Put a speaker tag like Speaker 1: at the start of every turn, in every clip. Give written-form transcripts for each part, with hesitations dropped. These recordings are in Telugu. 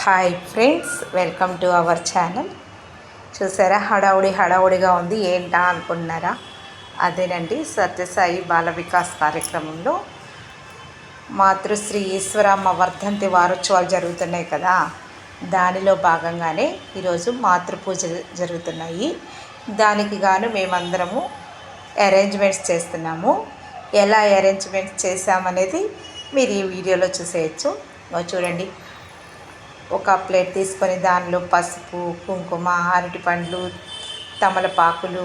Speaker 1: Hi friends, welcome to our channel. చూసారా, హడావుడిగా ఉంది. ఏంటా అనుకున్నారా? అదేనండి, సత్యసాయి బాల వికాస్ కార్యక్రమంలో మాతృశ్రీ ఈశ్వరమ్మ వర్ధంతి వారోత్సవాలు జరుగుతున్నాయి కదా. దానిలో భాగంగానే ఈరోజు మాతృపూజ జరుగుతున్నాయి. దానికి గాను మేమందరము అరేంజ్మెంట్స్ చేస్తున్నాము. ఎలా అరేంజ్మెంట్స్ చేసామనేది మీరు ఈ వీడియోలో చూసేయచ్చు. చూడండి, ఒక ప్లేట్ తీసుకొని దానిలో పసుపు, కుంకుమ, అరటి పండ్లు, తమలపాకులు,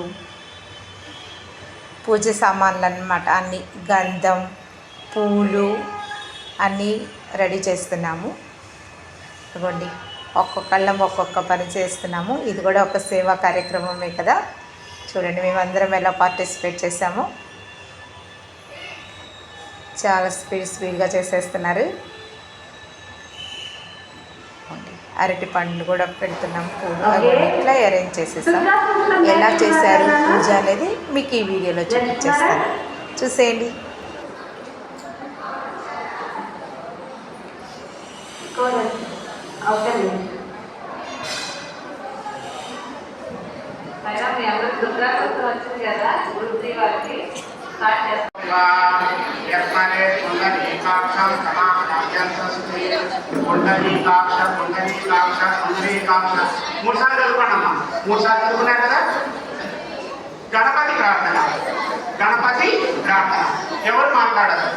Speaker 1: పూజ సామాన్లు అన్నమాట, అన్నీ, గంధం, పూలు అన్నీ రెడీ చేస్తున్నాము. ఇదిగోండి, ఒక్కొక్కళ్ళం ఒక్కొక్క పని చేస్తున్నాము. ఇది కూడా ఒక సేవా కార్యక్రమమే కదా. చూడండి, మేమందరం ఎలా పార్టిసిపేట్ చేసాము. చాలా స్పీడ్గా చేసేస్తున్నారు. అరటి పండ్లు కూడా పెడుతున్నాము, పూలు అవన్నీ ఇట్లా అరేంజ్ చేసేసాం. ఎలా చేశారు పూజ అనేది మీకు ఈ వీడియోలో చూపించేస్తాను, చూసేయండి.
Speaker 2: మూడు సార్లు చదువుకోండమ్మా. మూడు సార్లు చదువుకున్నారు కదా. గణపతి ప్రార్థన. గణపతి ప్రార్థన ఎవరు మాట్లాడరు.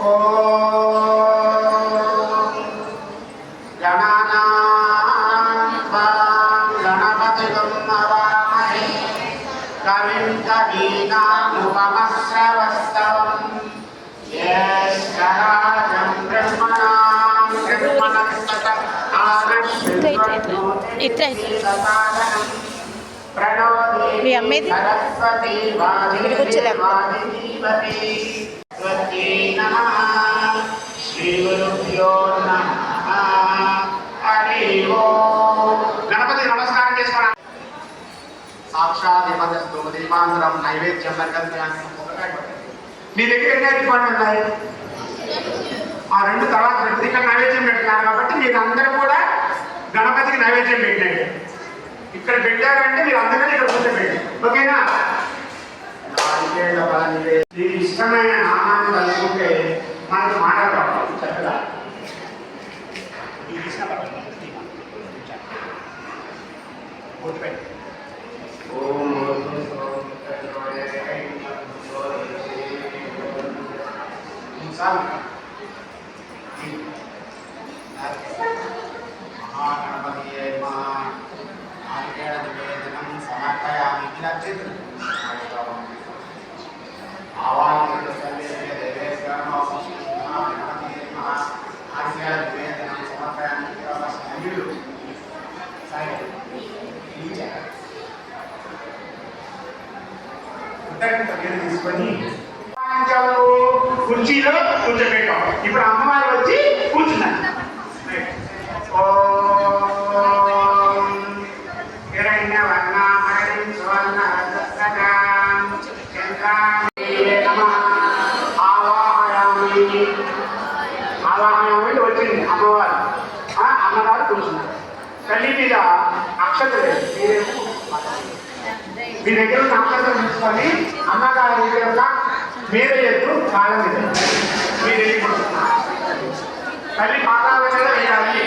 Speaker 2: ఓ
Speaker 1: మీ అమ్మేది ఇక్కడికి వచ్చేలేక
Speaker 2: గణపతి నమస్కారం చేసుకోండి. సాక్షాత్ దీపాంతరం నైవేద్యం మీ దగ్గర ఎన్ని అరటి పండ్లు ఉన్నాయి? ఆ రెండు తర్వాత ఇక్కడ నైవేద్యం పెడుతున్నారు కాబట్టి మీరు అందరూ కూడా గణపతికి నైవేద్యం పెట్టండి. ఇక్కడ పెట్టారంటే మీరు అందరినీ ఇక్కడ కూర్చోబెట్టి, ఓకేనా? మీకు ఇష్టమైన నామాన్ని కలుసుకుంటే మనకు మాట్లాడతాం చక్కగా. తీసుకొని కుర్చీలో కూర్చోబెట్టాం. ఇప్పుడు అమ్మవారు వచ్చి కూర్చున్నారు. ఆవాహనం వచ్చింది అమ్మవారు. అమ్మవారు కూర్చున్నారు. తల్లి మీద అక్షతలు మీ దగ్గర ఉన్న అక్షతలు తీసుకొని అమ్మగారి యొక్క మీద ఎత్తు కాళ్ళ మీద మీరు వెళ్ళిపోతున్నారు. తల్లి పాదాల మీద వేయాలి.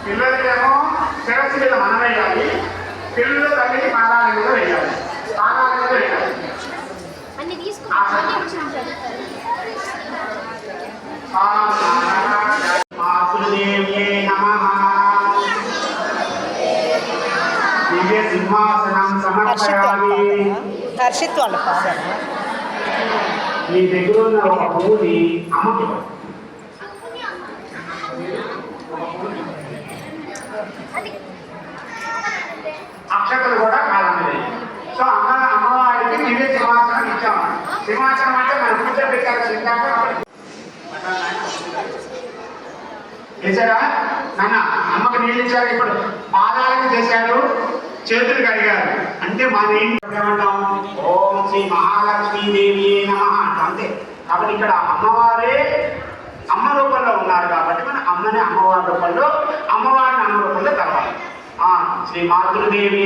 Speaker 2: పిల్లలకేమో శిరస్సు మీద మనం వేయాలి. పిల్లలు తల్లికి పాదాల మీద వేయాలి. పాదాల మీద వేయాలి. మాతృదేవ్యే నమః. దివ్య సింహాసనం సమర్పయామి. మీ దగ్గర ఉన్న ఒక పువ్వుని అమ్మకి అక్షతలు కూడా కాలమే. సో అమ్మవారికి దివ్య సింహాసనం ఇచ్చాము. సింహాసనం అంటే మనం కూర్చోబెట్టారు. చేశారా నాన్న? అమ్మకు నీళ్ళు ఇచ్చారు. ఇప్పుడు పాదాలకు చేశారు, చేతులు కడిగారు. అంటే మన ఇంట్లో ఏమంటాం? ఓం శ్రీ మహాలక్ష్మీదేవి నమః అంతే. కాబట్టి ఇక్కడ అమ్మవారే అమ్మ శ్రీ మాతృదేవి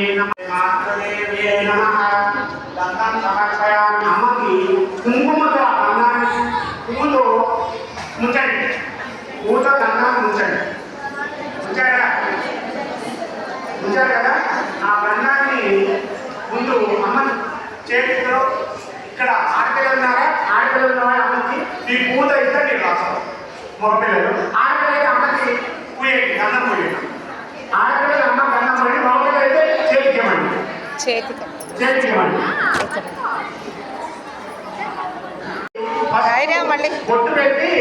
Speaker 2: మాతృదేవి నమః దండం సమర్పయామి. అమ్మకి కుంకుమతో దండాన్ని పువ్వుతో ముంచండి, పువ్వుతో దండాన్ని ముంచండి. ఉంచారు కదా, ఆ బంధాన్ని ముందు అమ్మ చేతిలో ఇక్కడ ఆడపిల్లలు ఉన్నారా, ఆడపిల్లలు ఉన్న అమ్మకి ఈ పూత ఇస్తే మీరు రాస్తారు. మగపిల్లలు ఆడపిల్లలకి అమ్మకి పూయండి, గంధం పూయండి. ఆడపిల్లలు అమ్మ గంధం పూయండి, మగపిల్లలు అయితే చేతికి ఇవ్వండి, చేతికి ఇవ్వండి. బొట్టు పెట్టి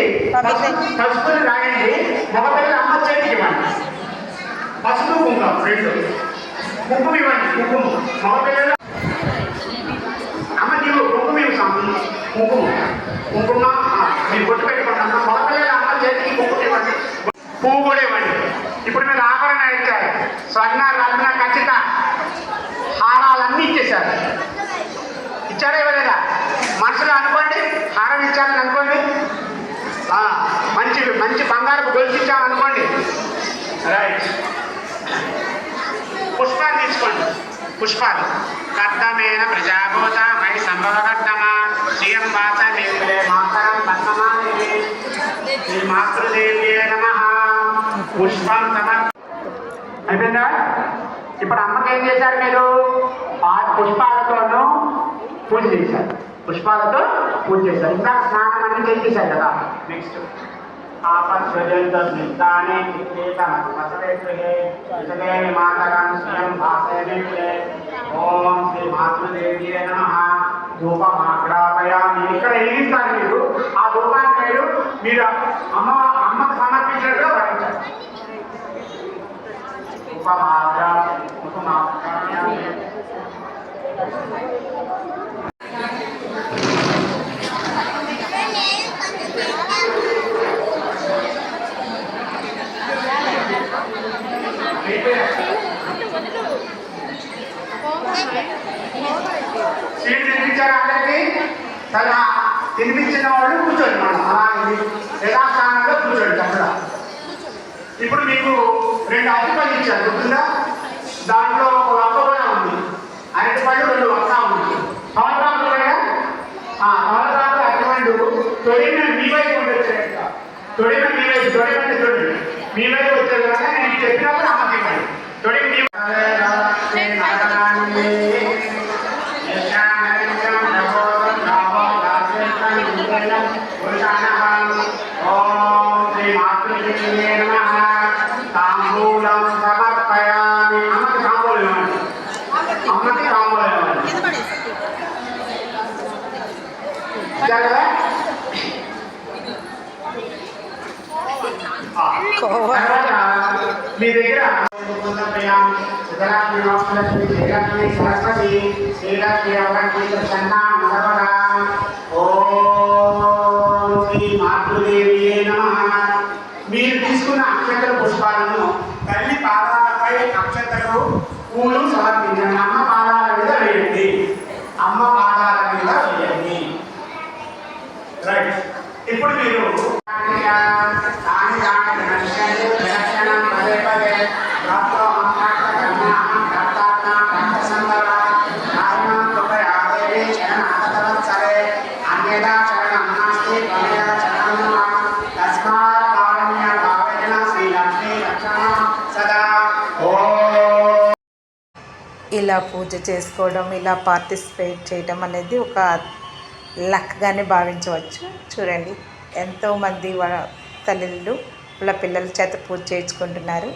Speaker 2: పసుపుని రాయండి. మగపిల్లలు అమ్మ చేతికి ఇవ్వండి. పసుపు కుంకుమ రెండు, కుంకుమ ఇవ్వండి. కుంకుమ మగపిల్లలు అమ్మ నీవు కుంకుమ ఇవ్వండి. కుంకుమ మీరు బొట్టు పెట్టుకోండి. అమ్మ మగపిల్లలు అమ్మ చేతికి కుంకుమ ఇవ్వండి, పువ్వు కూడా ఇవ్వండి. ఇప్పుడు మీరు ఆభరణ ఇచ్చారు, స్వర్ణ రత్న ఖచ్చిత హారాలన్నీ ఇచ్చేశారు. ఇచ్చారా ఇవ్వలేదా? మనసులో అనుకోండి, హారం ఇచ్చారని అనుకోండి, మంచి మంచి బంగారపు గొలుసు ఇచ్చామనుకోండి. రైట్, పుష్పాలు తీసుకోండి. పుష్పాలు కర్తమేన ప్రజాభూత మై సంభవ కర్తమా శ్రీయం వాస నిర్మలే మాతరం పద్మమాదేవి శ్రీ మాతృదేవి నమః. పుష్పం అయిపోయిందా? ఇప్పుడు అమ్మకి ఏం చేశారు మీరు? పుష్పాలతోనూ పూజ చేశారు, పుష్పాలతో పూజ చేశారు. ఇంకా స్నానం అన్ని చేసేసారు కదా. నెక్స్ట్ ఆపస్వజంతానే మాతరం శ్రీయం భాసే ఓం శ్రీ మాతృదేవి నమః. ధూపం ఆగ్రాపయామి. ఇక్కడ వెలిగిస్తారు మీరు. ఆ ధూపాన్ని మీరు అమ్మకు సమర్పించినట్టుగా భావించారు. ధూపం ఆగ్రాపయామి. సీట్ తినిపించారు అందరికీ. తన తినిపించిన వాళ్ళు కూర్చోండి. మనం అలా యథాస్థానంలో కూర్చోండి చక్కగా. ఇప్పుడు మీకు 2 అరటిపళ్ళు ఇచ్చారు, గుర్తుందా? దాంట్లో ఒక వక్క కూడా ఉంది. అరటిపళ్ళు 2 వక్క ఉంది. సంవత్సరాలు కూడా సంవత్సరాలు అరటిపళ్ళు తొడిన మీ వైపు ఉండొచ్చారు. తొడిన మీ వైపు, తొడిమంటే చూడండి మీ వైపు వచ్చేది కదా. నేను చెప్పినప్పుడు అమ్మకి ఇవ్వండి. తొడిని మీ తాంబూలం సమర్పయామి. అమ్మకి తాంబూలం ఇవ్వండి, అమ్మకి తాంబూలం ఇవ్వండి. మీ దగ్గర సరస్వతి శ్రీలక్ష్మి ఓం శ్రీ మాతృదేవి నమః. మీరు తీసుకున్న అక్షతల పుష్పాలను తల్లి పాదాలపై అక్షతలు పూలు సమర్పించండి. అమ్మ పాదాల మీద వేయండి, అమ్మ పాదాల మీద వేయండి. రైట్, ఇప్పుడు మీరు
Speaker 1: ఇలా పూజ చేసుకోవడం, ఇలా పార్టిసిపేట్ చేయడం అనేది ఒక లక్గానే భావించవచ్చు. చూడండి, ఎంతోమంది తల్లులు వాళ్ళ పిల్లల చేత పూజ చేయించుకుంటున్నారు.